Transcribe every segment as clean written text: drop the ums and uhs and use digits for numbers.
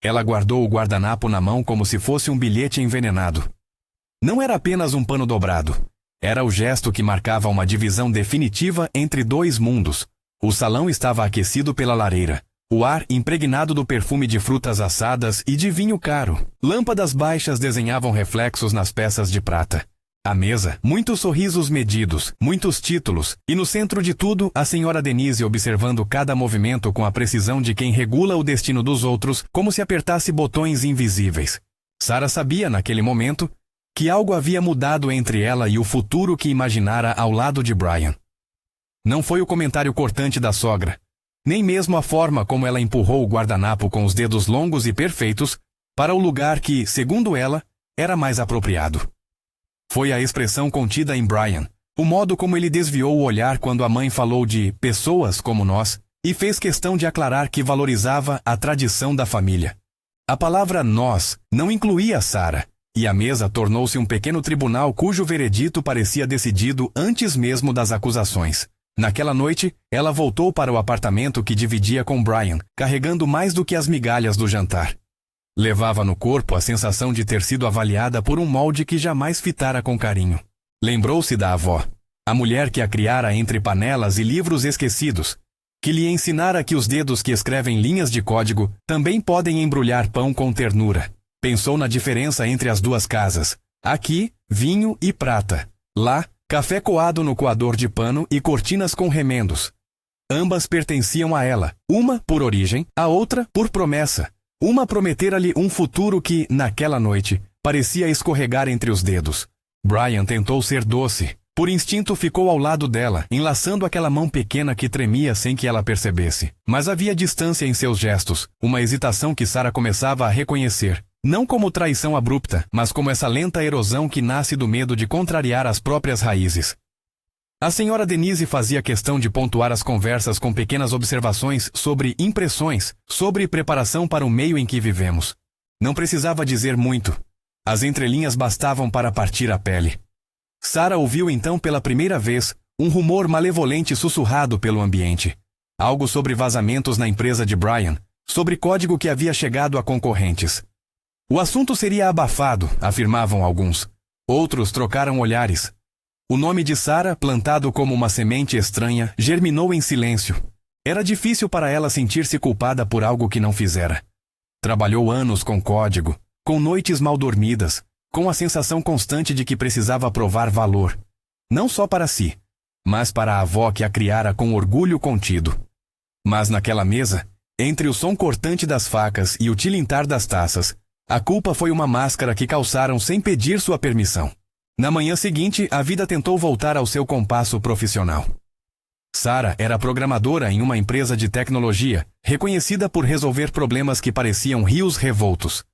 Ela guardou o guardanapo na mão como se fosse um bilhete envenenado. Não era apenas um pano dobrado. Era o gesto que marcava uma divisão definitiva entre dois mundos. O salão estava aquecido pela lareira. O ar impregnado do perfume de frutas assadas e de vinho caro. Lâmpadas baixas desenhavam reflexos nas peças de prata. À mesa, muitos sorrisos medidos, muitos títulos, e no centro de tudo, a senhora Denise observando cada movimento com a precisão de quem regula o destino dos outros, como se apertasse botões invisíveis. Sara sabia, naquele momento, que algo havia mudado entre ela e o futuro que imaginara ao lado de Brian. Não foi o comentário cortante da sogra, nem mesmo a forma como ela empurrou o guardanapo com os dedos longos e perfeitos para o lugar que, segundo ela, era mais apropriado. Foi a expressão contida em Brian, o modo como ele desviou o olhar quando a mãe falou de pessoas como nós e fez questão de aclarar que valorizava a tradição da família. A palavra nós não incluía Sara, e a mesa tornou-se um pequeno tribunal cujo veredito parecia decidido antes mesmo das acusações. Naquela noite, ela voltou para o apartamento que dividia com Brian, carregando mais do que as migalhas do jantar. Levava no corpo a sensação de ter sido avaliada por um molde que jamais fitara com carinho. Lembrou-se da avó, a mulher que a criara entre panelas e livros esquecidos, que lhe ensinara que os dedos que escrevem linhas de código também podem embrulhar pão com ternura. Pensou na diferença entre as duas casas. Aqui, vinho e prata. Lá, café coado no coador de pano e cortinas com remendos. Ambas pertenciam a ela, uma por origem, a outra por promessa. Uma prometera-lhe um futuro que, naquela noite, parecia escorregar entre os dedos. Brian tentou ser doce. Por instinto ficou ao lado dela, enlaçando aquela mão pequena que tremia sem que ela percebesse. Mas havia distância em seus gestos, uma hesitação que Sara começava a reconhecer. Não como traição abrupta, mas como essa lenta erosão que nasce do medo de contrariar as próprias raízes. A senhora Denise fazia questão de pontuar as conversas com pequenas observações sobre impressões, sobre preparação para o meio em que vivemos. Não precisava dizer muito. As entrelinhas bastavam para partir a pele. Sara ouviu então pela primeira vez um rumor malevolente sussurrado pelo ambiente. Algo sobre vazamentos na empresa de Brian, sobre código que havia chegado a concorrentes. O assunto seria abafado, afirmavam alguns. Outros trocaram olhares. O nome de Sara, plantado como uma semente estranha, germinou em silêncio. Era difícil para ela sentir-se culpada por algo que não fizera. Trabalhou anos com código, com noites mal dormidas, com a sensação constante de que precisava provar valor. Não só para si, mas para a avó que a criara com orgulho contido. Mas naquela mesa, entre o som cortante das facas e o tilintar das taças, a culpa foi uma máscara que calçaram sem pedir sua permissão. Na manhã seguinte, a vida tentou voltar ao seu compasso profissional. Sara era programadora em uma empresa de tecnologia, reconhecida por resolver problemas que pareciam rios revoltos.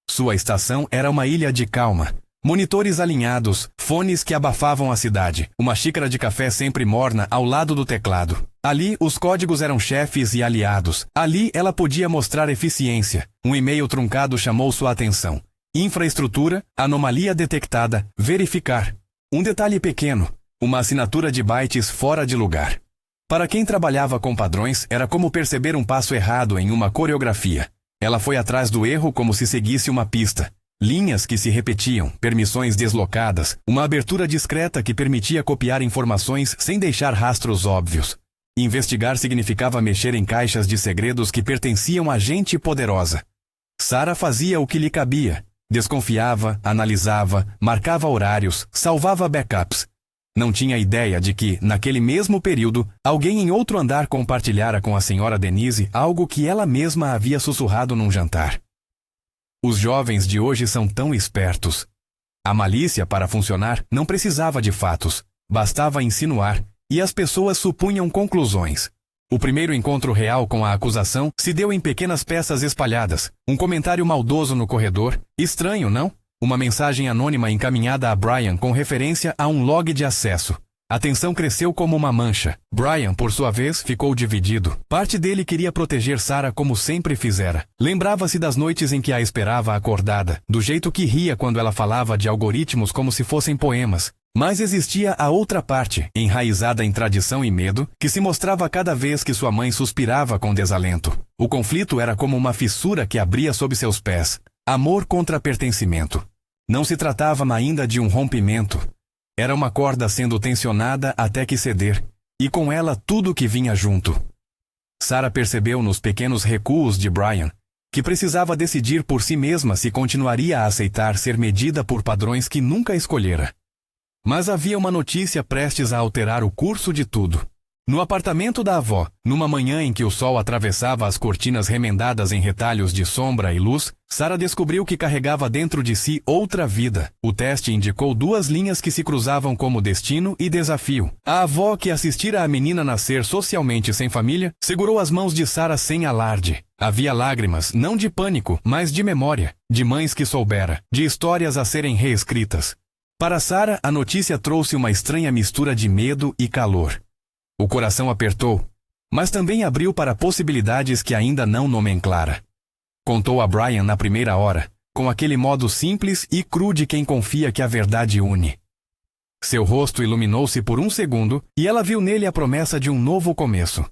Sua estação era uma ilha de calma. Monitores alinhados, fones que abafavam a cidade, uma xícara de café sempre morna ao lado do teclado. Ali, os códigos eram chefes e aliados. Ali, ela podia mostrar eficiência. Um e-mail truncado chamou sua atenção. Infraestrutura, anomalia detectada, verificar. Um detalhe pequeno, uma assinatura de bytes fora de lugar. Para quem trabalhava com padrões, era como perceber um passo errado em uma coreografia. Ela foi atrás do erro como se seguisse uma pista. Linhas que se repetiam, permissões deslocadas, uma abertura discreta que permitia copiar informações sem deixar rastros óbvios. Investigar significava mexer em caixas de segredos que pertenciam a gente poderosa. Sara fazia o que lhe cabia. Desconfiava, analisava, marcava horários, salvava backups. Não tinha ideia de que, naquele mesmo período, alguém em outro andar compartilhara com a senhora Denise algo que ela mesma havia sussurrado num jantar. Os jovens de hoje são tão espertos. A malícia, para funcionar, não precisava de fatos. Bastava insinuar, e as pessoas supunham conclusões. O primeiro encontro real com a acusação se deu em pequenas peças espalhadas. Um comentário maldoso no corredor. Estranho, não? Uma mensagem anônima encaminhada a Brian com referência a um log de acesso. A tensão cresceu como uma mancha. Brian, por sua vez, ficou dividido. Parte dele queria proteger Sara como sempre fizera. Lembrava-se das noites em que a esperava acordada, do jeito que ria quando ela falava de algoritmos como se fossem poemas. Mas existia a outra parte, enraizada em tradição e medo, que se mostrava cada vez que sua mãe suspirava com desalento. O conflito era como uma fissura que abria sob seus pés. Amor contra pertencimento. Não se tratava ainda de um rompimento. Era uma corda sendo tensionada até que ceder, e com ela tudo que vinha junto. Sarah percebeu nos pequenos recuos de Brian que precisava decidir por si mesma se continuaria a aceitar ser medida por padrões que nunca escolhera. Mas havia uma notícia prestes a alterar o curso de tudo. No apartamento da avó, numa manhã em que o sol atravessava as cortinas remendadas em retalhos de sombra e luz, Sarah descobriu que carregava dentro de si outra vida. O teste indicou 2 linhas que se cruzavam como destino e desafio. A avó, que assistira a menina nascer socialmente sem família, segurou as mãos de Sarah sem alarde. Havia lágrimas, não de pânico, mas de memória, de mães que soubera, de histórias a serem reescritas. Para Sarah, a notícia trouxe uma estranha mistura de medo e calor. O coração apertou, mas também abriu para possibilidades que ainda não nomenclara. Contou a Brian na primeira hora, com aquele modo simples e cru de quem confia que a verdade une. Seu rosto iluminou-se por um segundo e ela viu nele a promessa de um novo começo.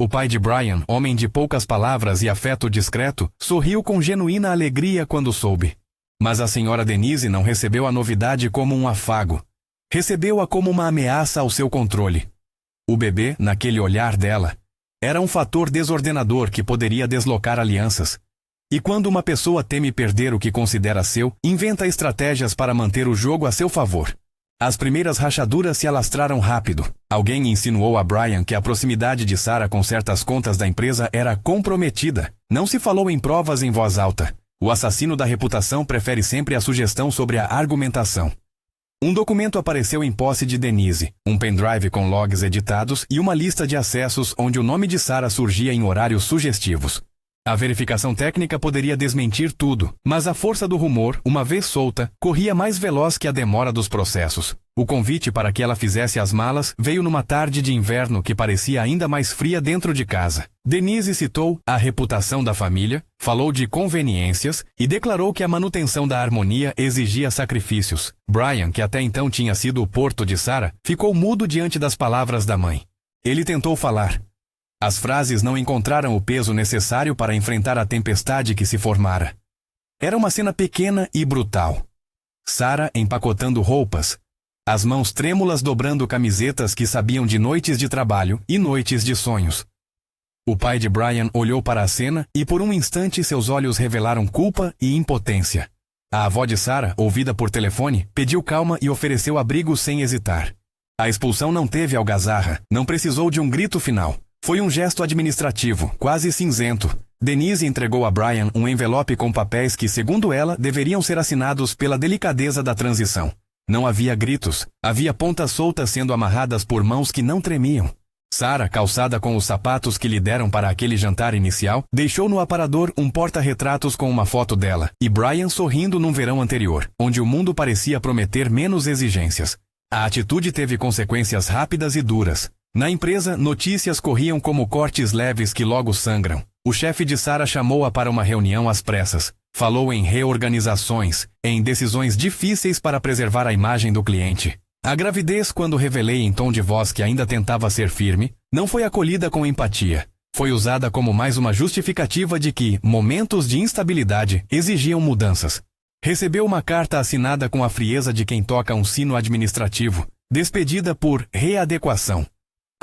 O pai de Brian, homem de poucas palavras e afeto discreto, sorriu com genuína alegria quando soube. Mas a senhora Denise não recebeu a novidade como um afago. Recebeu-a como uma ameaça ao seu controle. O bebê, naquele olhar dela, era um fator desordenador que poderia deslocar alianças. E quando uma pessoa teme perder o que considera seu, inventa estratégias para manter o jogo a seu favor. As primeiras rachaduras se alastraram rápido. Alguém insinuou a Brian que a proximidade de Sarah com certas contas da empresa era comprometida. Não se falou em provas em voz alta. O assassino da reputação prefere sempre a sugestão sobre a argumentação. Um documento apareceu em posse de Denise, um pendrive com logs editados e uma lista de acessos onde o nome de Sarah surgia em horários sugestivos. A verificação técnica poderia desmentir tudo, mas a força do rumor, uma vez solta, corria mais veloz que a demora dos processos. O convite para que ela fizesse as malas veio numa tarde de inverno que parecia ainda mais fria dentro de casa. Denise citou a reputação da família, falou de conveniências e declarou que a manutenção da harmonia exigia sacrifícios. Brian, que até então tinha sido o porto de Sarah, ficou mudo diante das palavras da mãe. Ele tentou falar. As frases não encontraram o peso necessário para enfrentar a tempestade que se formara. Era uma cena pequena e brutal. Sarah empacotando roupas, as mãos trêmulas dobrando camisetas que sabiam de noites de trabalho e noites de sonhos. O pai de Brian olhou para a cena e por um instante seus olhos revelaram culpa e impotência. A avó de Sarah, ouvida por telefone, pediu calma e ofereceu abrigo sem hesitar. A expulsão não teve algazarra, não precisou de um grito final. Foi um gesto administrativo, quase cinzento. Denise entregou a Brian um envelope com papéis que, segundo ela, deveriam ser assinados pela delicadeza da transição. Não havia gritos, havia pontas soltas sendo amarradas por mãos que não tremiam. Sarah, calçada com os sapatos que lhe deram para aquele jantar inicial, deixou no aparador um porta-retratos com uma foto dela, e Brian sorrindo num verão anterior, onde o mundo parecia prometer menos exigências. A atitude teve consequências rápidas e duras. Na empresa, notícias corriam como cortes leves que logo sangram. O chefe de Sarah chamou-a para uma reunião às pressas. Falou em reorganizações, em decisões difíceis para preservar a imagem do cliente. A gravidez, quando revelei em tom de voz que ainda tentava ser firme, não foi acolhida com empatia. Foi usada como mais uma justificativa de que momentos de instabilidade exigiam mudanças. Recebeu uma carta assinada com a frieza de quem toca um sino administrativo, despedida por readequação.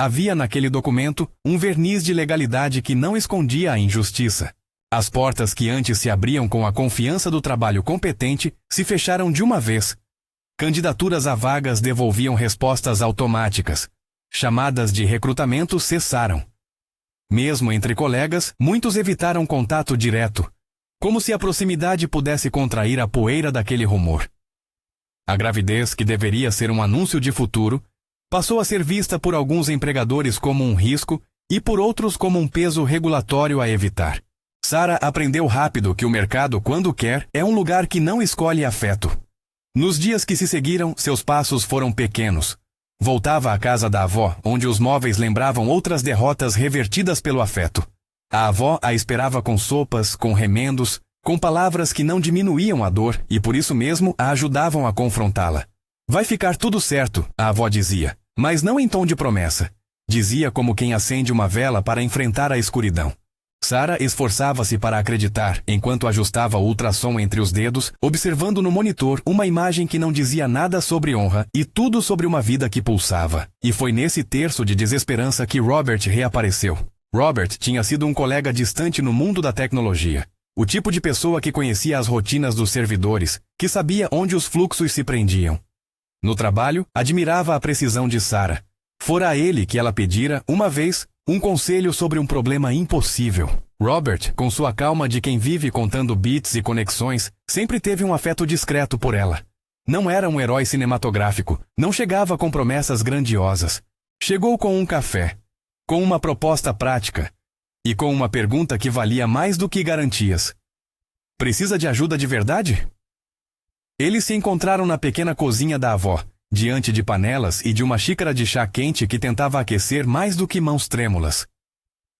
Havia naquele documento um verniz de legalidade que não escondia a injustiça. As portas que antes se abriam com a confiança do trabalho competente se fecharam de uma vez. Candidaturas a vagas devolviam respostas automáticas. Chamadas de recrutamento cessaram. Mesmo entre colegas, muitos evitaram contato direto, como se a proximidade pudesse contrair a poeira daquele rumor. A gravidez, que deveria ser um anúncio de futuro, passou a ser vista por alguns empregadores como um risco e por outros como um peso regulatório a evitar. Sarah aprendeu rápido que o mercado, quando quer, é um lugar que não escolhe afeto. Nos dias que se seguiram, seus passos foram pequenos. Voltava à casa da avó, onde os móveis lembravam outras derrotas revertidas pelo afeto. A avó a esperava com sopas, com remendos, com palavras que não diminuíam a dor e por isso mesmo a ajudavam a confrontá-la. Vai ficar tudo certo, a avó dizia, mas não em tom de promessa. Dizia como quem acende uma vela para enfrentar a escuridão. Sarah esforçava-se para acreditar, enquanto ajustava o ultrassom entre os dedos, observando no monitor uma imagem que não dizia nada sobre honra e tudo sobre uma vida que pulsava. E foi nesse terço de desesperança que Robert reapareceu. Robert tinha sido um colega distante no mundo da tecnologia. O tipo de pessoa que conhecia as rotinas dos servidores, que sabia onde os fluxos se prendiam. No trabalho, admirava a precisão de Sarah. Fora a ele que ela pedira, uma vez, um conselho sobre um problema impossível. Robert, com sua calma de quem vive contando bits e conexões, sempre teve um afeto discreto por ela. Não era um herói cinematográfico, não chegava com promessas grandiosas. Chegou com um café, com uma proposta prática e com uma pergunta que valia mais do que garantias. Precisa de ajuda de verdade? Eles se encontraram na pequena cozinha da avó, diante de panelas e de uma xícara de chá quente que tentava aquecer mais do que mãos trêmulas.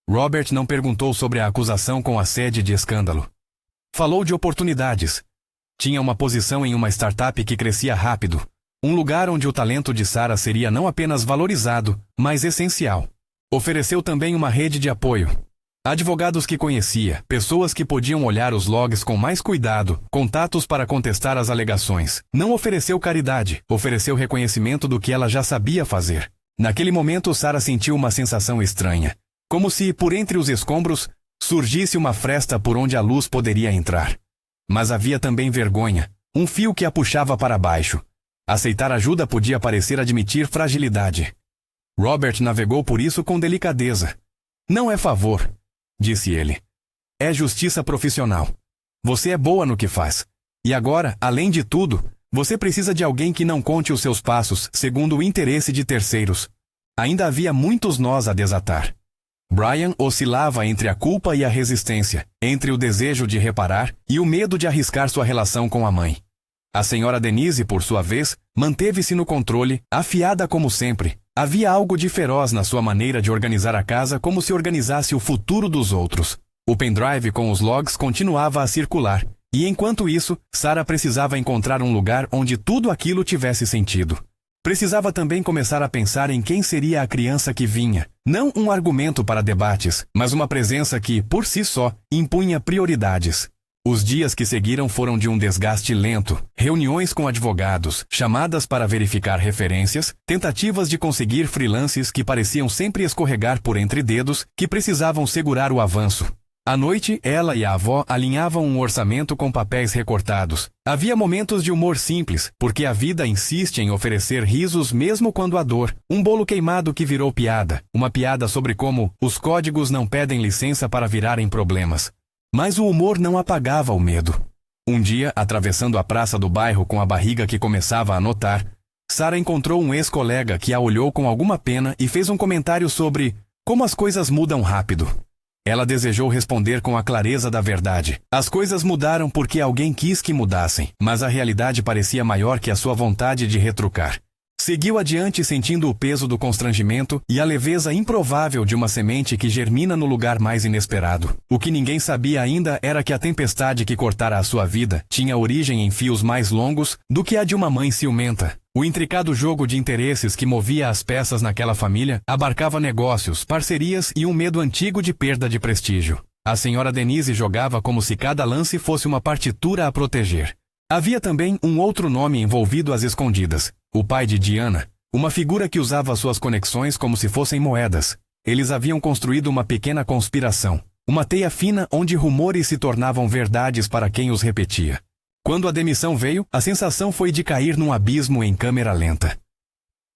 Robert não perguntou sobre a acusação com a sede de escândalo. Falou de oportunidades. Tinha uma posição em uma startup que crescia rápido, um lugar onde o talento de Sarah seria não apenas valorizado, mas essencial. Ofereceu também uma rede de apoio. Advogados que conhecia, pessoas que podiam olhar os logs com mais cuidado, contatos para contestar as alegações. Não ofereceu caridade, ofereceu reconhecimento do que ela já sabia fazer. Naquele momento, Sarah sentiu uma sensação estranha. Como se, por entre os escombros, surgisse uma fresta por onde a luz poderia entrar. Mas havia também vergonha, um fio que a puxava para baixo. Aceitar ajuda podia parecer admitir fragilidade. Robert navegou por isso com delicadeza. Não é favor, disse ele. É justiça profissional. Você é boa no que faz. E agora, além de tudo, você precisa de alguém que não conte os seus passos segundo o interesse de terceiros. Ainda havia muitos nós a desatar. Brian oscilava entre a culpa e a resistência, entre o desejo de reparar e o medo de arriscar sua relação com a mãe. A senhora Denise, por sua vez, manteve-se no controle, afiada como sempre. Havia algo de feroz na sua maneira de organizar a casa como se organizasse o futuro dos outros. O pendrive com os logs continuava a circular, e enquanto isso, Sarah precisava encontrar um lugar onde tudo aquilo tivesse sentido. Precisava também começar a pensar em quem seria a criança que vinha. Não um argumento para debates, mas uma presença que, por si só, impunha prioridades. Os dias que seguiram foram de um desgaste lento, reuniões com advogados, chamadas para verificar referências, tentativas de conseguir freelances que pareciam sempre escorregar por entre dedos, que precisavam segurar o avanço. À noite, ela e a avó alinhavam um orçamento com papéis recortados. Havia momentos de humor simples, porque a vida insiste em oferecer risos mesmo quando há dor. Um bolo queimado que virou piada, uma piada sobre como os códigos não pedem licença para virarem problemas. Mas o humor não apagava o medo. Um dia, atravessando a praça do bairro com a barriga que começava a notar, Sarah encontrou um ex-colega que a olhou com alguma pena e fez um comentário sobre como as coisas mudam rápido. Ela desejou responder com a clareza da verdade. As coisas mudaram porque alguém quis que mudassem, mas a realidade parecia maior que a sua vontade de retrucar. Seguiu adiante sentindo o peso do constrangimento e a leveza improvável de uma semente que germina no lugar mais inesperado. O que ninguém sabia ainda era que a tempestade que cortara a sua vida tinha origem em fios mais longos do que a de uma mãe ciumenta. O intricado jogo de interesses que movia as peças naquela família abarcava negócios, parcerias e um medo antigo de perda de prestígio. A senhora Denise jogava como se cada lance fosse uma partitura a proteger. Havia também um outro nome envolvido às escondidas. O pai de Diana, uma figura que usava suas conexões como se fossem moedas. Eles haviam construído uma pequena conspiração, uma teia fina onde rumores se tornavam verdades para quem os repetia. Quando a demissão veio, a sensação foi de cair num abismo em câmera lenta.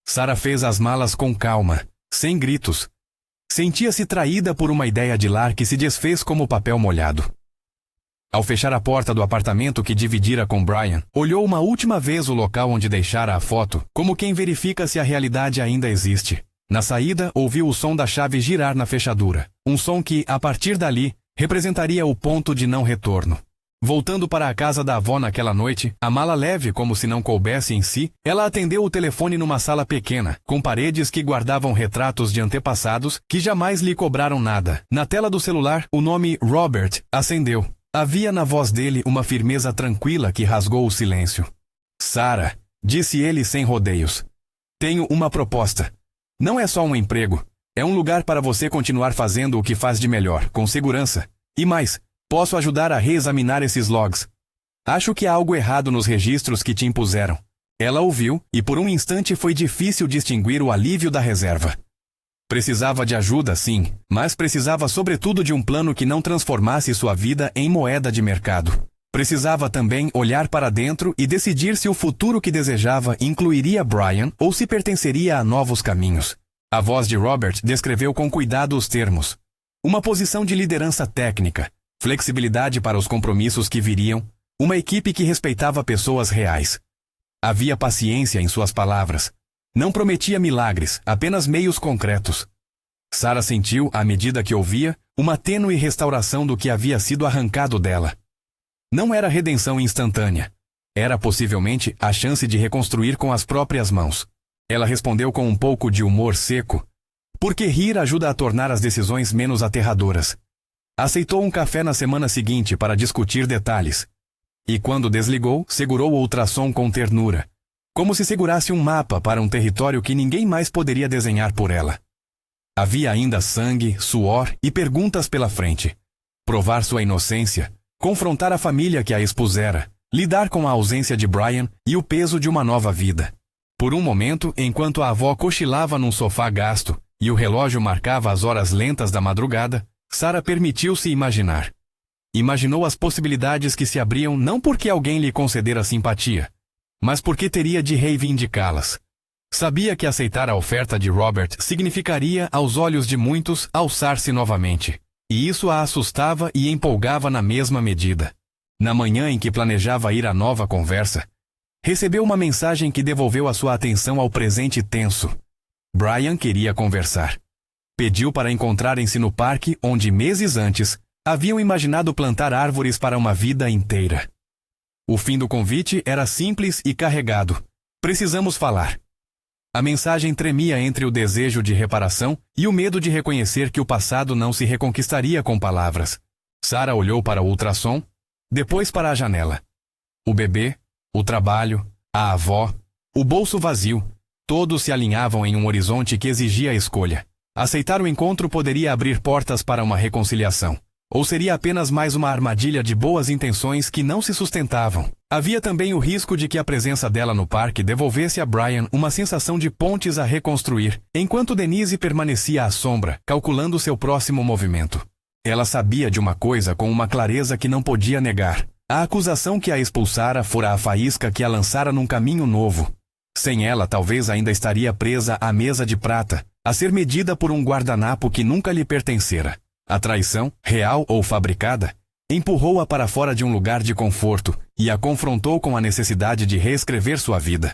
Sarah fez as malas com calma, sem gritos. Sentia-se traída por uma ideia de lar que se desfez como papel molhado. Ao fechar a porta do apartamento que dividira com Brian, olhou uma última vez o local onde deixara a foto, como quem verifica se a realidade ainda existe. Na saída, ouviu o som da chave girar na fechadura, um som que, a partir dali, representaria o ponto de não retorno. Voltando para a casa da avó naquela noite, a mala leve como se não coubesse em si, ela atendeu o telefone numa sala pequena, com paredes que guardavam retratos de antepassados que jamais lhe cobraram nada. Na tela do celular, o nome Robert acendeu. Havia na voz dele uma firmeza tranquila que rasgou o silêncio. Sarah, disse ele sem rodeios. Tenho uma proposta. Não é só um emprego. É um lugar para você continuar fazendo o que faz de melhor, com segurança. E mais, posso ajudar a reexaminar esses logs. Acho que há algo errado nos registros que te impuseram. Ela ouviu, e por um instante foi difícil distinguir o alívio da reserva. Precisava de ajuda, sim, mas precisava sobretudo de um plano que não transformasse sua vida em moeda de mercado. Precisava também olhar para dentro e decidir se o futuro que desejava incluiria Brian ou se pertenceria a novos caminhos. A voz de Robert descreveu com cuidado os termos. Uma posição de liderança técnica, flexibilidade para os compromissos que viriam, uma equipe que respeitava pessoas reais. Havia paciência em suas palavras. Não prometia milagres, apenas meios concretos. Sarah sentiu, à medida que ouvia, uma tênue restauração do que havia sido arrancado dela. Não era redenção instantânea. Era possivelmente a chance de reconstruir com as próprias mãos. Ela respondeu com um pouco de humor seco. Porque rir ajuda a tornar as decisões menos aterradoras. Aceitou um café na semana seguinte para discutir detalhes. E quando desligou, segurou o ultrassom com ternura. Como se segurasse um mapa para um território que ninguém mais poderia desenhar por ela. Havia ainda sangue, suor e perguntas pela frente. Provar sua inocência, confrontar a família que a expusera, lidar com a ausência de Brian e o peso de uma nova vida. Por um momento, enquanto a avó cochilava num sofá gasto e o relógio marcava as horas lentas da madrugada, Sarah permitiu-se imaginar. Imaginou as possibilidades que se abriam não porque alguém lhe concedera simpatia, mas porque teria de reivindicá-las. Sabia que aceitar a oferta de Robert significaria, aos olhos de muitos, alçar-se novamente. E isso a assustava e empolgava na mesma medida. Na manhã em que planejava ir à nova conversa, recebeu uma mensagem que devolveu a sua atenção ao presente tenso. Brian queria conversar. Pediu para encontrarem-se no parque onde, meses antes, haviam imaginado plantar árvores para uma vida inteira. O fim do convite era simples e carregado. Precisamos falar. A mensagem tremia entre o desejo de reparação e o medo de reconhecer que o passado não se reconquistaria com palavras. Sarah olhou para o ultrassom, depois para a janela. O bebê, o trabalho, a avó, o bolso vazio, todos se alinhavam em um horizonte que exigia a escolha. Aceitar o encontro poderia abrir portas para uma reconciliação. Ou seria apenas mais uma armadilha de boas intenções que não se sustentavam. Havia também o risco de que a presença dela no parque devolvesse a Brian uma sensação de pontes a reconstruir, enquanto Denise permanecia à sombra, calculando seu próximo movimento. Ela sabia de uma coisa com uma clareza que não podia negar. A acusação que a expulsara fora a faísca que a lançara num caminho novo. Sem ela, talvez ainda estaria presa à mesa de prata, a ser medida por um guardanapo que nunca lhe pertencera. A traição, real ou fabricada, empurrou-a para fora de um lugar de conforto e a confrontou com a necessidade de reescrever sua vida.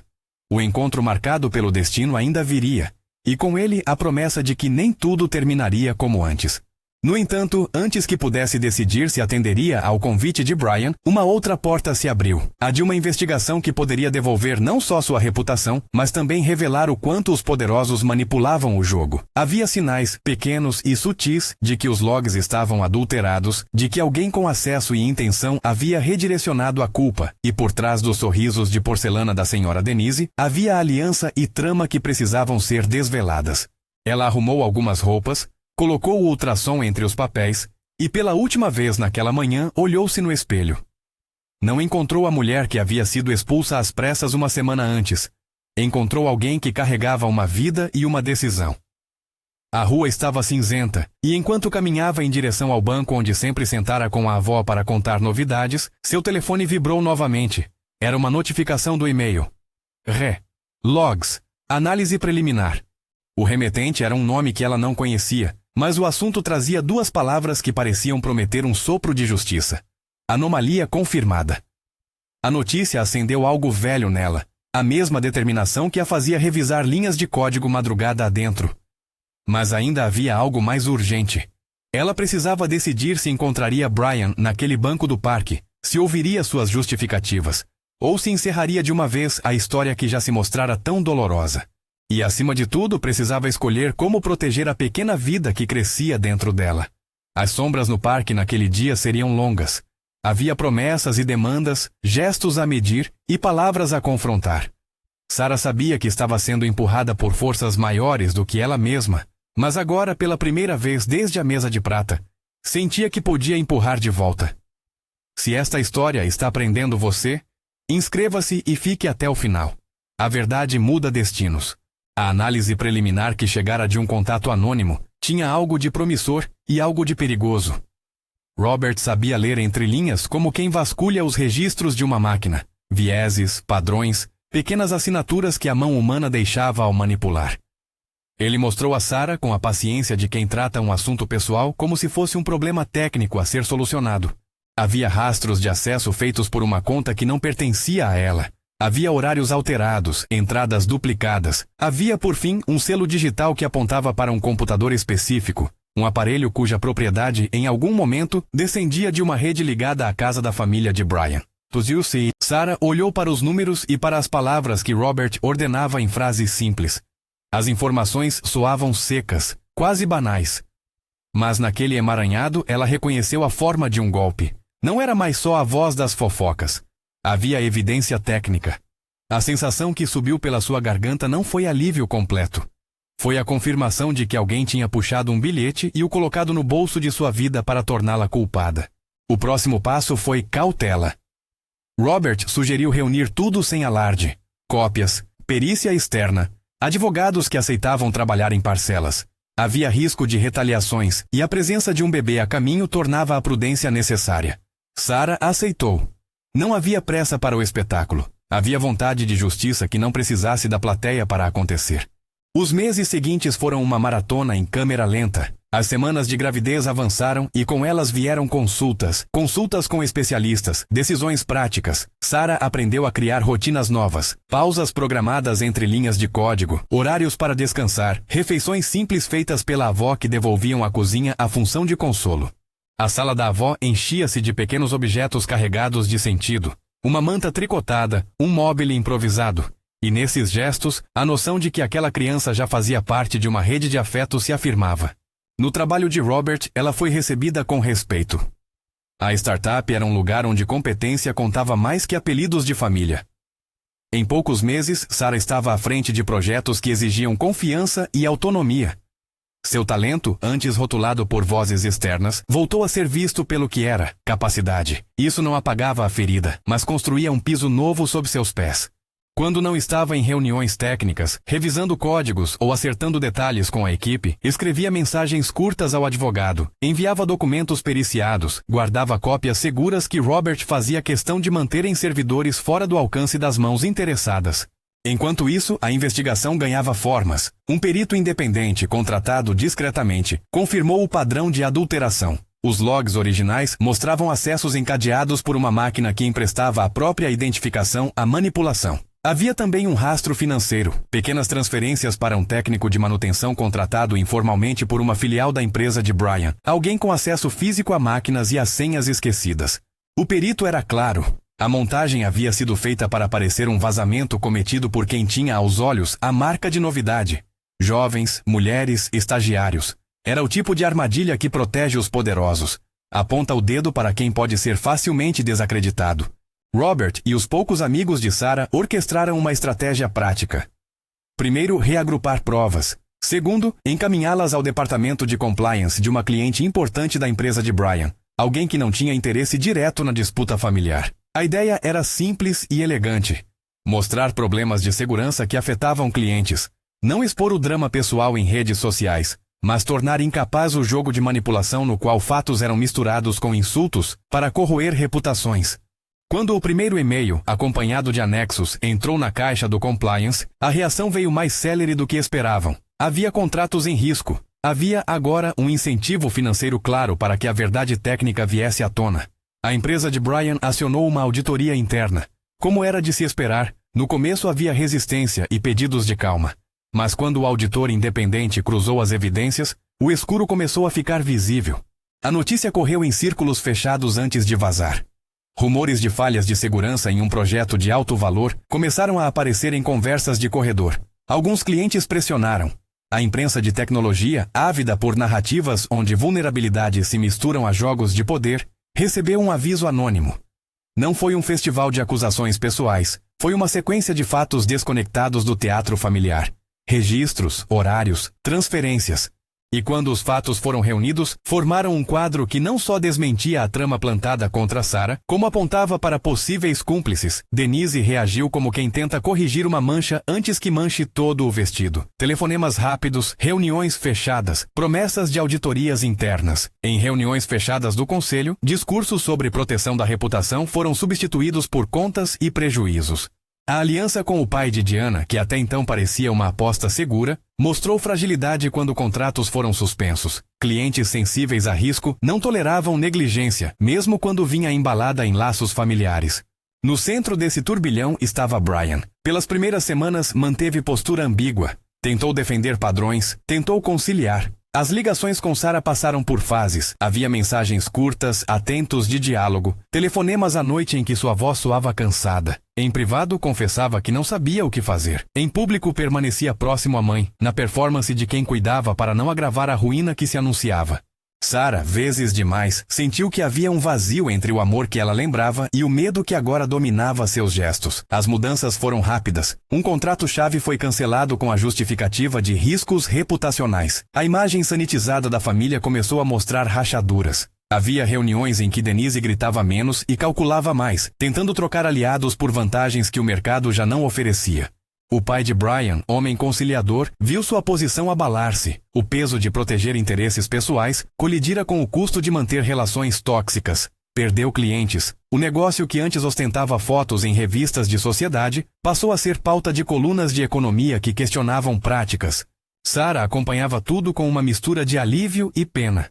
O encontro marcado pelo destino ainda viria, e com ele a promessa de que nem tudo terminaria como antes. No entanto, antes que pudesse decidir se atenderia ao convite de Brian, uma outra porta se abriu, a de uma investigação que poderia devolver não só sua reputação, mas também revelar o quanto os poderosos manipulavam o jogo. Havia sinais, pequenos e sutis, de que os logs estavam adulterados, de que alguém com acesso e intenção havia redirecionado a culpa, e por trás dos sorrisos de porcelana da senhora Denise, havia aliança e trama que precisavam ser desveladas. Ela arrumou algumas roupas, colocou o ultrassom entre os papéis e pela última vez naquela manhã olhou-se no espelho. Não encontrou a mulher que havia sido expulsa às pressas uma semana antes. Encontrou alguém que carregava uma vida e uma decisão. A rua estava cinzenta, e enquanto caminhava em direção ao banco onde sempre sentara com a avó para contar novidades, seu telefone vibrou novamente. Era uma notificação do e-mail. Logs. Análise preliminar. O remetente era um nome que ela não conhecia, mas o assunto trazia duas palavras que pareciam prometer um sopro de justiça. Anomalia confirmada. A notícia acendeu algo velho nela, a mesma determinação que a fazia revisar linhas de código madrugada adentro. Mas ainda havia algo mais urgente. Ela precisava decidir se encontraria Brian naquele banco do parque, se ouviria suas justificativas, ou se encerraria de uma vez a história que já se mostrara tão dolorosa. E, acima de tudo, precisava escolher como proteger a pequena vida que crescia dentro dela. As sombras no parque naquele dia seriam longas. Havia promessas e demandas, gestos a medir e palavras a confrontar. Sarah sabia que estava sendo empurrada por forças maiores do que ela mesma, mas agora, pela primeira vez desde a mesa de prata, sentia que podia empurrar de volta. Se esta história está prendendo você, inscreva-se e fique até o final. A verdade muda destinos. A análise preliminar que chegara de um contato anônimo tinha algo de promissor e algo de perigoso. Robert sabia ler entre linhas como quem vasculha os registros de uma máquina, vieses, padrões, pequenas assinaturas que a mão humana deixava ao manipular. Ele mostrou a Sarah com a paciência de quem trata um assunto pessoal como se fosse um problema técnico a ser solucionado. Havia rastros de acesso feitos por uma conta que não pertencia a ela. Havia horários alterados, entradas duplicadas. Havia, por fim, um selo digital que apontava para um computador específico, um aparelho cuja propriedade, em algum momento, descendia de uma rede ligada à casa da família de Brian. Sarah olhou para os números e para as palavras que Robert ordenava em frases simples. As informações soavam secas, quase banais. Mas naquele emaranhado ela reconheceu a forma de um golpe. Não era mais só a voz das fofocas. Havia evidência técnica. A sensação que subiu pela sua garganta não foi alívio completo. Foi a confirmação de que alguém tinha puxado um bilhete e o colocado no bolso de sua vida para torná-la culpada. O próximo passo foi cautela. Robert sugeriu reunir tudo sem alarde. Cópias, perícia externa, advogados que aceitavam trabalhar em parcelas. Havia risco de retaliações e a presença de um bebê a caminho tornava a prudência necessária. Sarah aceitou. Não havia pressa para o espetáculo. Havia vontade de justiça que não precisasse da plateia para acontecer. Os meses seguintes foram uma maratona em câmera lenta. As semanas de gravidez avançaram e com elas vieram consultas com especialistas, decisões práticas. Sarah aprendeu a criar rotinas novas, pausas programadas entre linhas de código, horários para descansar, refeições simples feitas pela avó que devolviam à cozinha a função de consolo. A sala da avó enchia-se de pequenos objetos carregados de sentido, uma manta tricotada, um móbile improvisado. E nesses gestos, a noção de que aquela criança já fazia parte de uma rede de afeto se afirmava. No trabalho de Robert, ela foi recebida com respeito. A startup era um lugar onde competência contava mais que apelidos de família. Em poucos meses, Sarah estava à frente de projetos que exigiam confiança e autonomia. Seu talento, antes rotulado por vozes externas, voltou a ser visto pelo que era, capacidade. Isso não apagava a ferida, mas construía um piso novo sob seus pés. Quando não estava em reuniões técnicas, revisando códigos ou acertando detalhes com a equipe, escrevia mensagens curtas ao advogado, enviava documentos periciados, guardava cópias seguras que Robert fazia questão de manter em servidores fora do alcance das mãos interessadas. Enquanto isso, a investigação ganhava formas. Um perito independente, contratado discretamente, confirmou o padrão de adulteração. Os logs originais mostravam acessos encadeados por uma máquina que emprestava a própria identificação à manipulação. Havia também um rastro financeiro, pequenas transferências para um técnico de manutenção contratado informalmente por uma filial da empresa de Brian, alguém com acesso físico a máquinas e a senhas esquecidas. O perito era claro. A montagem havia sido feita para parecer um vazamento cometido por quem tinha aos olhos a marca de novidade. Jovens, mulheres, estagiários. Era o tipo de armadilha que protege os poderosos. Aponta o dedo para quem pode ser facilmente desacreditado. Robert e os poucos amigos de Sarah orquestraram uma estratégia prática. Primeiro, reagrupar provas. Segundo, encaminhá-las ao departamento de compliance de uma cliente importante da empresa de Brian, alguém que não tinha interesse direto na disputa familiar. A ideia era simples e elegante. Mostrar problemas de segurança que afetavam clientes. Não expor o drama pessoal em redes sociais, mas tornar incapaz o jogo de manipulação no qual fatos eram misturados com insultos para corroer reputações. Quando o primeiro e-mail, acompanhado de anexos, entrou na caixa do compliance, a reação veio mais célere do que esperavam. Havia contratos em risco. Havia agora um incentivo financeiro claro para que a verdade técnica viesse à tona. A empresa de Brian acionou uma auditoria interna. Como era de se esperar, no começo havia resistência e pedidos de calma. Mas quando o auditor independente cruzou as evidências, o escuro começou a ficar visível. A notícia correu em círculos fechados antes de vazar. Rumores de falhas de segurança em um projeto de alto valor começaram a aparecer em conversas de corredor. Alguns clientes pressionaram. A imprensa de tecnologia, ávida por narrativas onde vulnerabilidades se misturam a jogos de poder, recebeu um aviso anônimo. Não foi um festival de acusações pessoais, Foi uma sequência de fatos desconectados do teatro familiar. Registros, horários, transferências. E quando os fatos foram reunidos, formaram um quadro que não só desmentia a trama plantada contra Sarah, como apontava para possíveis cúmplices. Denise reagiu como quem tenta corrigir uma mancha antes que manche todo o vestido. Telefonemas rápidos, reuniões fechadas, promessas de auditorias internas. Em reuniões fechadas do conselho, discursos sobre proteção da reputação foram substituídos por contas e prejuízos. A aliança com o pai de Diana, que até então parecia uma aposta segura, mostrou fragilidade quando contratos foram suspensos. Clientes sensíveis a risco não toleravam negligência, mesmo quando vinha embalada em laços familiares. No centro desse turbilhão estava Brian. Pelas primeiras semanas manteve postura ambígua. Tentou defender padrões, tentou conciliar. As ligações com Sarah passaram por fases. Havia mensagens curtas, atentos de diálogo, telefonemas à noite em que sua voz soava cansada. Em privado, confessava que não sabia o que fazer. Em público, permanecia próximo à mãe, na performance de quem cuidava para não agravar a ruína que se anunciava. Sarah, vezes demais, sentiu que havia um vazio entre o amor que ela lembrava e o medo que agora dominava seus gestos. As mudanças foram rápidas. Um contrato-chave foi cancelado com a justificativa de riscos reputacionais. A imagem sanitizada da família começou a mostrar rachaduras. Havia reuniões em que Denise gritava menos e calculava mais, tentando trocar aliados por vantagens que o mercado já não oferecia. O pai de Brian, homem conciliador, viu sua posição abalar-se. O peso de proteger interesses pessoais colidira com o custo de manter relações tóxicas. Perdeu clientes. O negócio que antes ostentava fotos em revistas de sociedade passou a ser pauta de colunas de economia que questionavam práticas. Sarah acompanhava tudo com uma mistura de alívio e pena.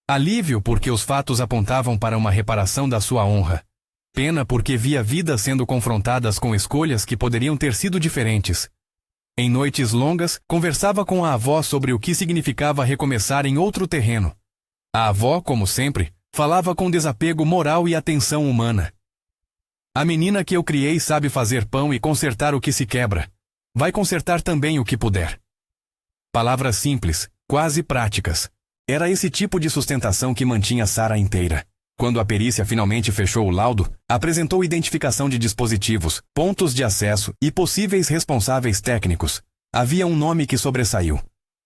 Alívio porque os fatos apontavam para uma reparação da sua honra. Pena porque via vidas sendo confrontadas com escolhas que poderiam ter sido diferentes. Em noites longas, conversava com a avó sobre o que significava recomeçar em outro terreno. A avó, como sempre, falava com desapego moral e atenção humana. A menina que eu criei sabe fazer pão e consertar o que se quebra. Vai consertar também o que puder. Palavras simples, quase práticas. Era esse tipo de sustentação que mantinha Sarah inteira. Quando a perícia finalmente fechou o laudo, apresentou identificação de dispositivos, pontos de acesso e possíveis responsáveis técnicos. Havia um nome que sobressaiu.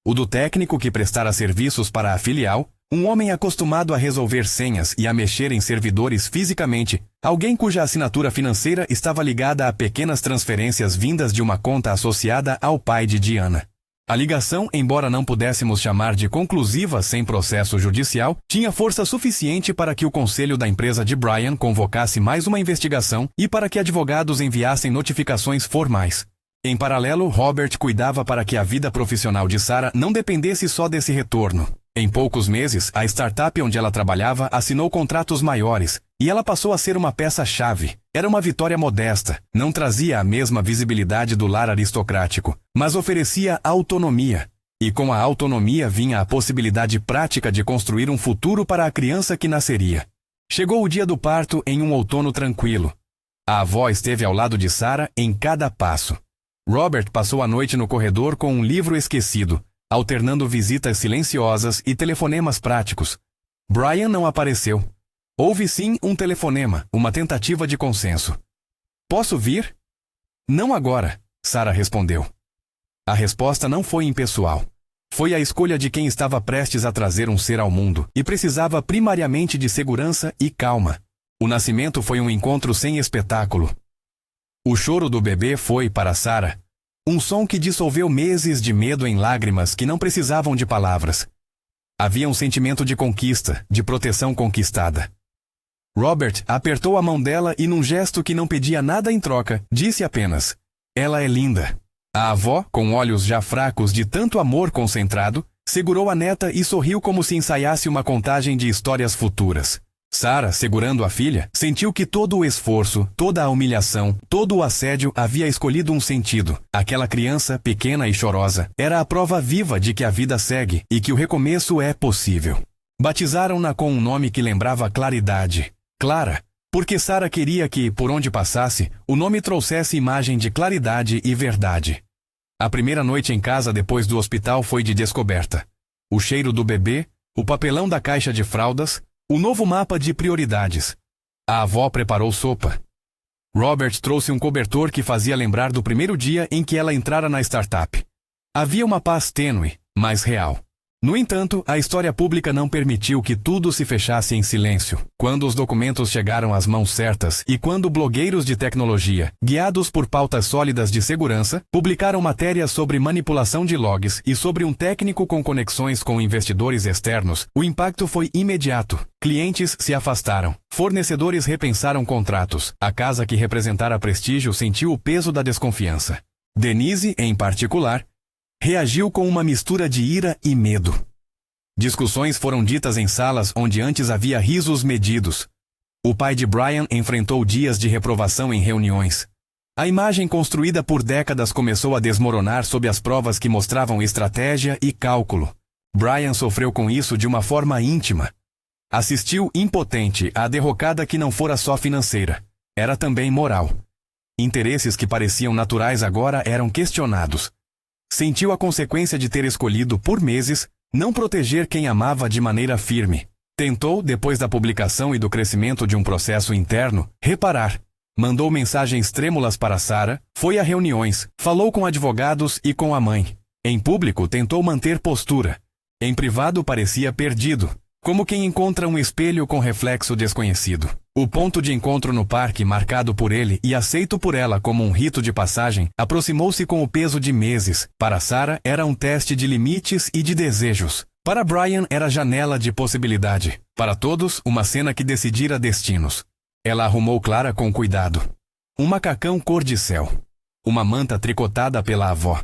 O do técnico que prestara serviços para a filial, um homem acostumado a resolver senhas e a mexer em servidores fisicamente, alguém cuja assinatura financeira estava ligada a pequenas transferências vindas de uma conta associada ao pai de Diana. A ligação, embora não pudéssemos chamar de conclusiva sem processo judicial, tinha força suficiente para que o conselho da empresa de Brian convocasse mais uma investigação e para que advogados enviassem notificações formais. Em paralelo, Robert cuidava para que a vida profissional de Sarah não dependesse só desse retorno. Em poucos meses, a startup onde ela trabalhava assinou contratos maiores, e ela passou a ser uma peça-chave. Era uma vitória modesta, não trazia a mesma visibilidade do lar aristocrático, mas oferecia autonomia. E com a autonomia vinha a possibilidade prática de construir um futuro para a criança que nasceria. Chegou o dia do parto em um outono tranquilo. A avó esteve ao lado de Sarah em cada passo. Robert passou a noite no corredor com um livro esquecido, alternando visitas silenciosas e telefonemas práticos. Brian não apareceu. Houve sim um telefonema, uma tentativa de consenso. Posso vir? Não agora, Sarah respondeu. A resposta não foi impessoal. Foi a escolha de quem estava prestes a trazer um ser ao mundo e precisava primariamente de segurança e calma. O nascimento foi um encontro sem espetáculo. O choro do bebê foi, para Sarah, um som que dissolveu meses de medo em lágrimas que não precisavam de palavras. Havia um sentimento de conquista, de proteção conquistada. Robert apertou a mão dela e, num gesto que não pedia nada em troca, disse apenas: "Ela é linda." A avó, com olhos já fracos de tanto amor concentrado, segurou a neta e sorriu como se ensaiasse uma contagem de histórias futuras. Sarah, segurando a filha, sentiu que todo o esforço, toda a humilhação, todo o assédio havia escolhido um sentido. Aquela criança, pequena e chorosa, era a prova viva de que a vida segue e que o recomeço é possível. Batizaram-na com um nome que lembrava claridade. Clara, porque Sarah queria que, por onde passasse, o nome trouxesse imagem de claridade e verdade. A primeira noite em casa depois do hospital foi de descoberta. O cheiro do bebê, o papelão da caixa de fraldas, o novo mapa de prioridades. A avó preparou sopa. Robert trouxe um cobertor que fazia lembrar do primeiro dia em que ela entrara na startup. Havia uma paz tênue, mas real. No entanto, a história pública não permitiu que tudo se fechasse em silêncio. Quando os documentos chegaram às mãos certas e quando blogueiros de tecnologia, guiados por pautas sólidas de segurança, publicaram matérias sobre manipulação de logs e sobre um técnico com conexões com investidores externos, o impacto foi imediato. Clientes se afastaram. Fornecedores repensaram contratos. A casa que representara prestígio sentiu o peso da desconfiança. Denise, em particular, reagiu com uma mistura de ira e medo. Discussões foram ditas em salas onde antes havia risos medidos. O pai de Brian enfrentou dias de reprovação em reuniões. A imagem construída por décadas começou a desmoronar sob as provas que mostravam estratégia e cálculo. Brian sofreu com isso de uma forma íntima. Assistiu impotente à derrocada que não fora só financeira. Era também moral. Interesses que pareciam naturais agora eram questionados. Sentiu a consequência de ter escolhido, por meses, não proteger quem amava de maneira firme. Tentou, depois da publicação e do crescimento de um processo interno, reparar. Mandou mensagens trêmulas para Sarah, foi a reuniões, falou com advogados e com a mãe. Em público, tentou manter postura. Em privado, parecia perdido, como quem encontra um espelho com reflexo desconhecido. O ponto de encontro no parque, marcado por ele e aceito por ela como um rito de passagem, aproximou-se com o peso de meses. Para Sarah, era um teste de limites e de desejos. Para Brian, era janela de possibilidade. Para todos, uma cena que decidira destinos. Ela arrumou Clara com cuidado. Um macacão cor-de-céu. Uma manta tricotada pela avó.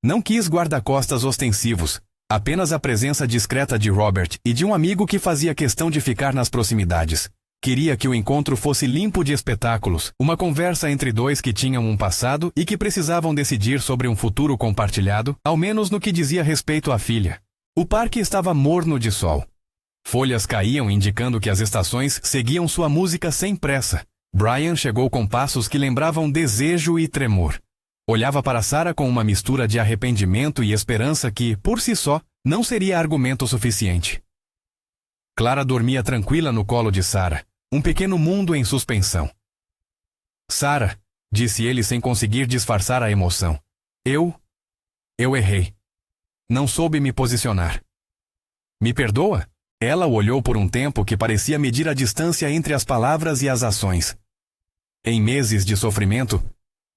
Não quis guarda-costas ostensivos. Apenas a presença discreta de Robert e de um amigo que fazia questão de ficar nas proximidades. Queria que o encontro fosse limpo de espetáculos, uma conversa entre dois que tinham um passado e que precisavam decidir sobre um futuro compartilhado, ao menos no que dizia respeito à filha. O parque estava morno de sol. Folhas caíam indicando que as estações seguiam sua música sem pressa. Brian chegou com passos que lembravam desejo e tremor. Olhava para Sarah com uma mistura de arrependimento e esperança que, por si só, não seria argumento suficiente. Clara dormia tranquila no colo de Sarah, um pequeno mundo em suspensão. Sarah, disse ele sem conseguir disfarçar a emoção. Eu errei. Não soube me posicionar. Me perdoa? Ela o olhou por um tempo que parecia medir a distância entre as palavras e as ações. Em meses de sofrimento,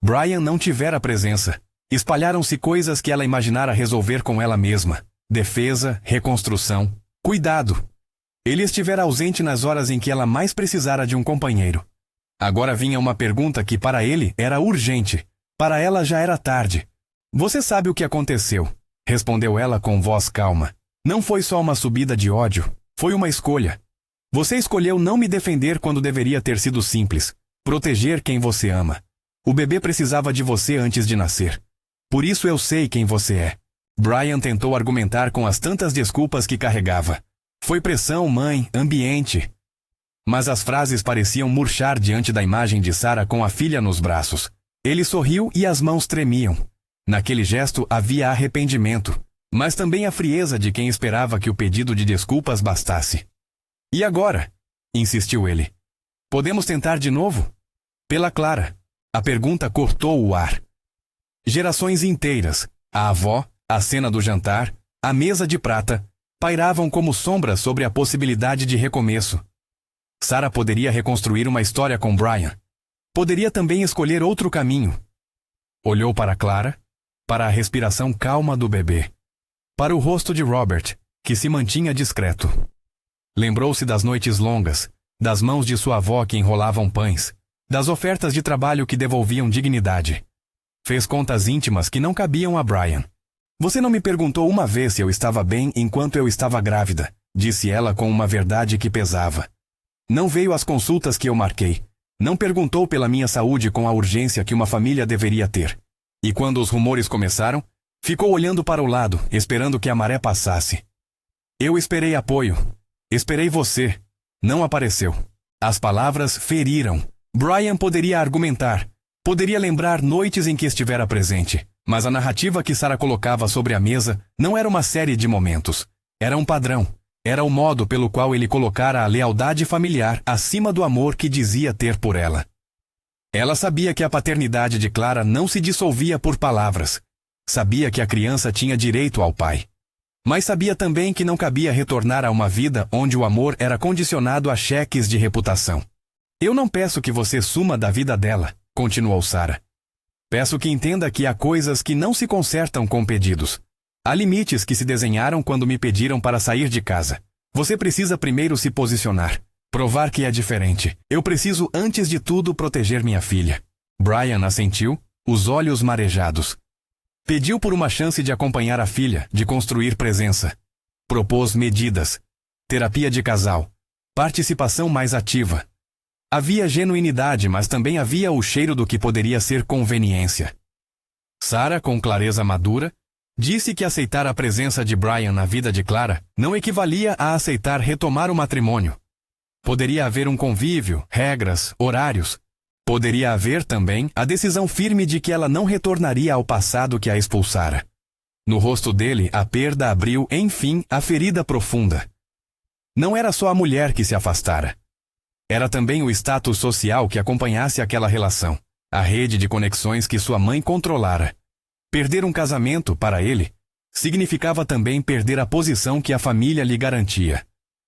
Brian não tivera presença. Espalharam-se coisas que ela imaginara resolver com ela mesma. Defesa, reconstrução, cuidado. Ele estivera ausente nas horas em que ela mais precisara de um companheiro. Agora vinha uma pergunta que para ele era urgente. Para ela já era tarde. Você sabe o que aconteceu, respondeu ela com voz calma. Não foi só uma subida de ódio, foi uma escolha. Você escolheu não me defender quando deveria ter sido simples. Proteger quem você ama. O bebê precisava de você antes de nascer. Por isso eu sei quem você é. Brian tentou argumentar com as tantas desculpas que carregava. Foi pressão, mãe, ambiente. Mas as frases pareciam murchar diante da imagem de Sarah com a filha nos braços. Ele sorriu e as mãos tremiam. Naquele gesto havia arrependimento, mas também a frieza de quem esperava que o pedido de desculpas bastasse. E agora? Insistiu ele. Podemos tentar de novo? Pela Clara. A pergunta cortou o ar. Gerações inteiras, a avó, a cena do jantar, a mesa de prata, pairavam como sombras sobre a possibilidade de recomeço. Sarah poderia reconstruir uma história com Brian. Poderia também escolher outro caminho. Olhou para Clara, para a respiração calma do bebê, para o rosto de Robert, que se mantinha discreto. Lembrou-se das noites longas, das mãos de sua avó que enrolavam pães, das ofertas de trabalho que devolviam dignidade. Fez contas íntimas que não cabiam a Brian. Você não me perguntou uma vez se eu estava bem enquanto eu estava grávida, disse ela com uma verdade que pesava. Não veio às consultas que eu marquei. Não perguntou pela minha saúde com a urgência que uma família deveria ter. E quando os rumores começaram, ficou olhando para o lado, esperando que a maré passasse. Eu esperei apoio. Esperei você. Não apareceu. As palavras feriram. Brian poderia argumentar. Poderia lembrar noites em que estivera presente. Mas a narrativa que Sarah colocava sobre a mesa não era uma série de momentos. Era um padrão. Era o modo pelo qual ele colocara a lealdade familiar acima do amor que dizia ter por ela. Ela sabia que a paternidade de Clara não se dissolvia por palavras. Sabia que a criança tinha direito ao pai. Mas sabia também que não cabia retornar a uma vida onde o amor era condicionado a cheques de reputação. Eu não peço que você suma da vida dela, continuou Sarah. Peço que entenda que há coisas que não se consertam com pedidos. Há limites que se desenharam quando me pediram para sair de casa. Você precisa primeiro se posicionar. Provar que é diferente. Eu preciso, antes de tudo, proteger minha filha. Brian assentiu, os olhos marejados. Pediu por uma chance de acompanhar a filha, de construir presença. Propôs medidas. Terapia de casal. Participação mais ativa. Havia genuinidade, mas também havia o cheiro do que poderia ser conveniência. Sarah, com clareza madura, disse que aceitar a presença de Brian na vida de Clara não equivalia a aceitar retomar o matrimônio. Poderia haver um convívio, regras, horários. Poderia haver também a decisão firme de que ela não retornaria ao passado que a expulsara. No rosto dele, a perda abriu, enfim, a ferida profunda. Não era só a mulher que se afastara. Era também o status social que acompanhasse aquela relação, a rede de conexões que sua mãe controlara. Perder um casamento, para ele, significava também perder a posição que a família lhe garantia.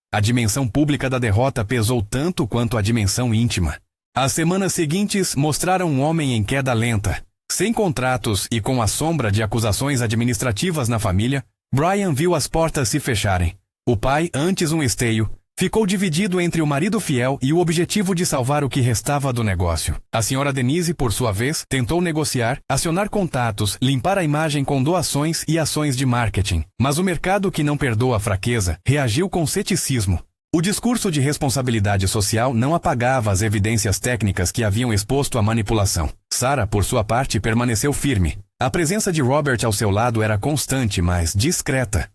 A dimensão pública da derrota pesou tanto quanto a dimensão íntima. As semanas seguintes mostraram um homem em queda lenta. Sem contratos e com a sombra de acusações administrativas na família, Brian viu as portas se fecharem. O pai, antes um esteio, ficou dividido entre o marido fiel e o objetivo de salvar o que restava do negócio. A senhora Denise, por sua vez, tentou negociar, acionar contatos, limpar a imagem com doações e ações de marketing. Mas o mercado, que não perdoa a fraqueza, reagiu com ceticismo. O discurso de responsabilidade social não apagava as evidências técnicas que haviam exposto à manipulação. Sarah, por sua parte, permaneceu firme. A presença de Robert ao seu lado era constante, mas discreta.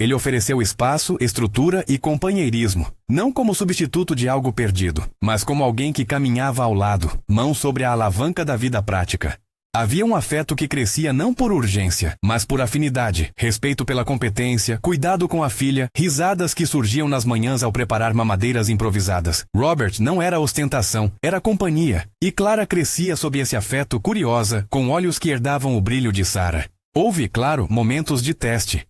Ele ofereceu espaço, estrutura e companheirismo, não como substituto de algo perdido, mas como alguém que caminhava ao lado, mão sobre a alavanca da vida prática. Havia um afeto que crescia não por urgência, mas por afinidade, respeito pela competência, cuidado com a filha, risadas que surgiam nas manhãs ao preparar mamadeiras improvisadas. Robert não era ostentação, era companhia, e Clara crescia sob esse afeto curiosa, com olhos que herdavam o brilho de Sarah. Houve, claro, momentos de teste.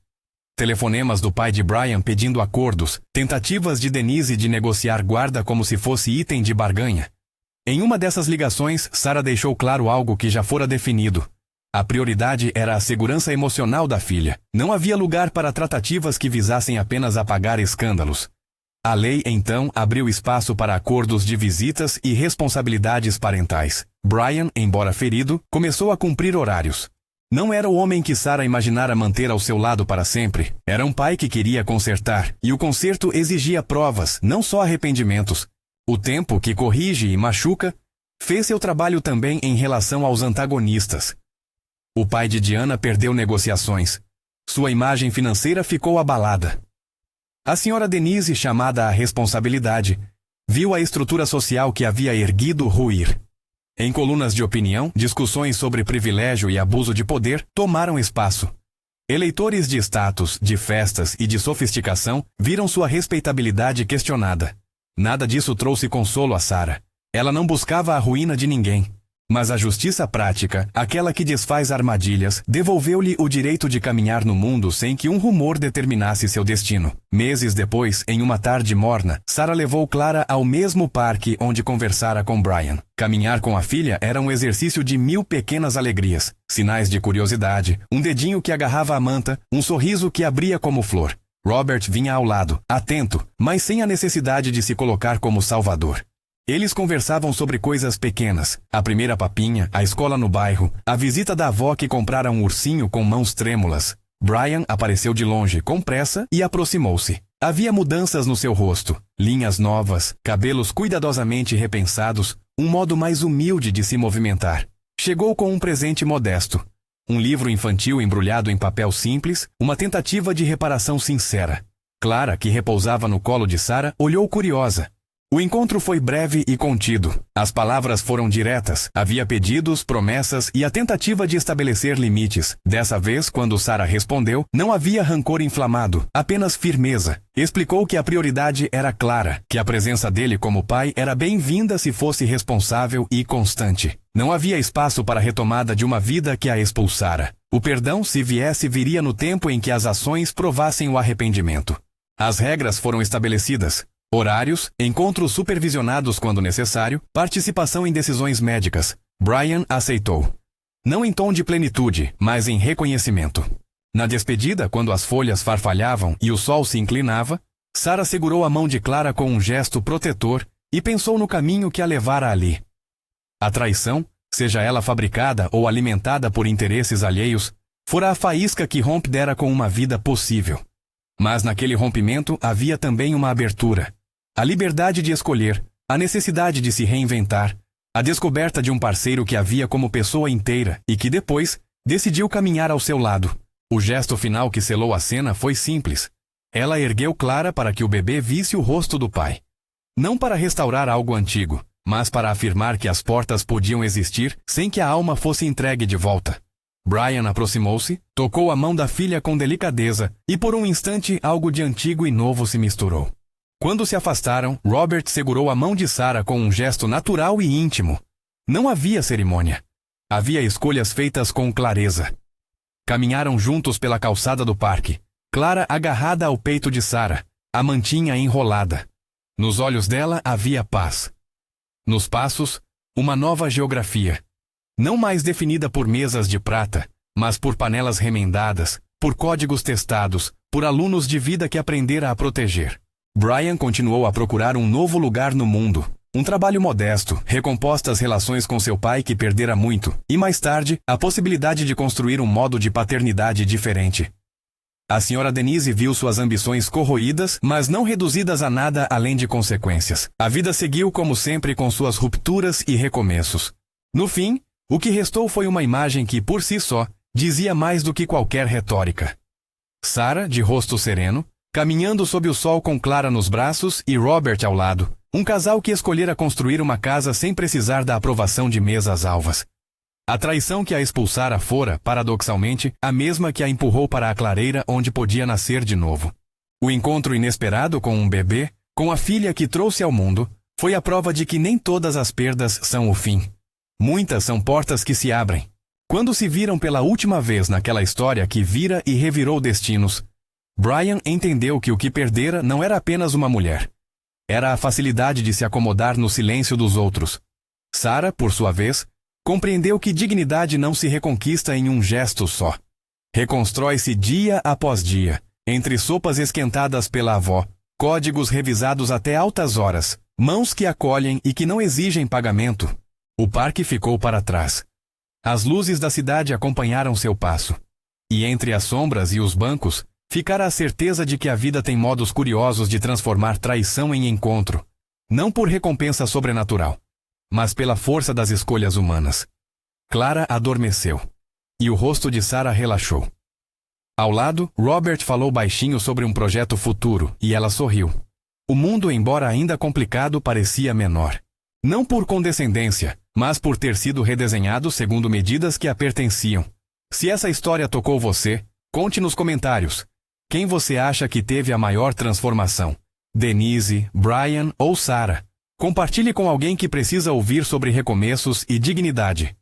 Telefonemas do pai de Brian pedindo acordos, tentativas de Denise de negociar guarda como se fosse item de barganha. Em uma dessas ligações, Sarah deixou claro algo que já fora definido. A prioridade era a segurança emocional da filha. Não havia lugar para tratativas que visassem apenas apagar escândalos. A lei, então, abriu espaço para acordos de visitas e responsabilidades parentais. Brian, embora ferido, começou a cumprir horários. Não era o homem que Sarah imaginara manter ao seu lado para sempre. Era um pai que queria consertar, e o conserto exigia provas, não só arrependimentos. O tempo, que corrige e machuca, fez seu trabalho também em relação aos antagonistas. O pai de Diana perdeu negociações. Sua imagem financeira ficou abalada. A senhora Denise, chamada à responsabilidade, viu a estrutura social que havia erguido ruir. Em colunas de opinião, discussões sobre privilégio e abuso de poder tomaram espaço. Eleitores de status, de festas e de sofisticação viram sua respeitabilidade questionada. Nada disso trouxe consolo a Sarah. Ela não buscava a ruína de ninguém. Mas a justiça prática, aquela que desfaz armadilhas, devolveu-lhe o direito de caminhar no mundo sem que um rumor determinasse seu destino. Meses depois, em uma tarde morna, Sarah levou Clara ao mesmo parque onde conversara com Brian. Caminhar com a filha era um exercício de 1000 pequenas alegrias, sinais de curiosidade, um dedinho que agarrava a manta, um sorriso que abria como flor. Robert vinha ao lado, atento, mas sem a necessidade de se colocar como salvador. Eles conversavam sobre coisas pequenas, a primeira papinha, a escola no bairro, a visita da avó que comprara um ursinho com mãos trêmulas. Brian apareceu de longe, com pressa, e aproximou-se. Havia mudanças no seu rosto, linhas novas, cabelos cuidadosamente repensados, um modo mais humilde de se movimentar. Chegou com um presente modesto. Um livro infantil embrulhado em papel simples, uma tentativa de reparação sincera. Clara, que repousava no colo de Sarah, olhou curiosa. O encontro foi breve e contido. As palavras foram diretas. Havia pedidos, promessas e a tentativa de estabelecer limites. Dessa vez, quando Sarah respondeu, não havia rancor inflamado, apenas firmeza. Explicou que a prioridade era clara, que a presença dele como pai era bem-vinda se fosse responsável e constante. Não havia espaço para a retomada de uma vida que a expulsara. O perdão, se viesse, viria no tempo em que as ações provassem o arrependimento. As regras foram estabelecidas. Horários, encontros supervisionados quando necessário, participação em decisões médicas. Brian aceitou. Não em tom de plenitude, mas em reconhecimento. Na despedida, quando as folhas farfalhavam e o sol se inclinava, Sarah segurou a mão de Clara com um gesto protetor e pensou no caminho que a levara ali. A traição, seja ela fabricada ou alimentada por interesses alheios, fora a faísca que Romp dera com uma vida possível. Mas naquele rompimento havia também uma abertura. A liberdade de escolher, a necessidade de se reinventar, a descoberta de um parceiro que a via como pessoa inteira e que depois decidiu caminhar ao seu lado. O gesto final que selou a cena foi simples. Ela ergueu Clara para que o bebê visse o rosto do pai. Não para restaurar algo antigo, mas para afirmar que as portas podiam existir sem que a alma fosse entregue de volta. Brian aproximou-se, tocou a mão da filha com delicadeza e por um instante algo de antigo e novo se misturou. Quando se afastaram, Robert segurou a mão de Sarah com um gesto natural e íntimo. Não havia cerimônia. Havia escolhas feitas com clareza. Caminharam juntos pela calçada do parque, Clara agarrada ao peito de Sarah, a mantinha enrolada. Nos olhos dela havia paz. Nos passos, uma nova geografia. Não mais definida por mesas de prata, mas por panelas remendadas, por códigos testados, por alunos de vida que aprendera a proteger. Brian continuou a procurar um novo lugar no mundo. Um trabalho modesto, recompostas relações com seu pai que perdera muito, e mais tarde, a possibilidade de construir um modo de paternidade diferente. A senhora Denise viu suas ambições corroídas, mas não reduzidas a nada além de consequências. A vida seguiu como sempre com suas rupturas e recomeços. No fim, o que restou foi uma imagem que, por si só, dizia mais do que qualquer retórica. Sarah, de rosto sereno, caminhando sob o sol com Clara nos braços e Robert ao lado. Um casal que escolhera construir uma casa sem precisar da aprovação de mesas alvas. A traição que a expulsara fora, paradoxalmente, a mesma que a empurrou para a clareira onde podia nascer de novo. O encontro inesperado com um bebê, com a filha que trouxe ao mundo, foi a prova de que nem todas as perdas são o fim. Muitas são portas que se abrem. Quando se viram pela última vez naquela história que vira e revirou destinos, Brian entendeu que o que perdera não era apenas uma mulher. Era a facilidade de se acomodar no silêncio dos outros. Sarah, por sua vez, compreendeu que dignidade não se reconquista em um gesto só. Reconstrói-se dia após dia, entre sopas esquentadas pela avó, códigos revisados até altas horas, mãos que acolhem e que não exigem pagamento. O parque ficou para trás. As luzes da cidade acompanharam seu passo. E entre as sombras e os bancos, ficara a certeza de que a vida tem modos curiosos de transformar traição em encontro, não por recompensa sobrenatural, mas pela força das escolhas humanas. Clara adormeceu, e o rosto de Sarah relaxou. Ao lado, Robert falou baixinho sobre um projeto futuro, e ela sorriu. O mundo, embora ainda complicado, parecia menor. Não por condescendência, mas por ter sido redesenhado segundo medidas que a pertenciam. Se essa história tocou você, conte nos comentários. Quem você acha que teve a maior transformação? Denise, Brian ou Sarah? Compartilhe com alguém que precisa ouvir sobre recomeços e dignidade.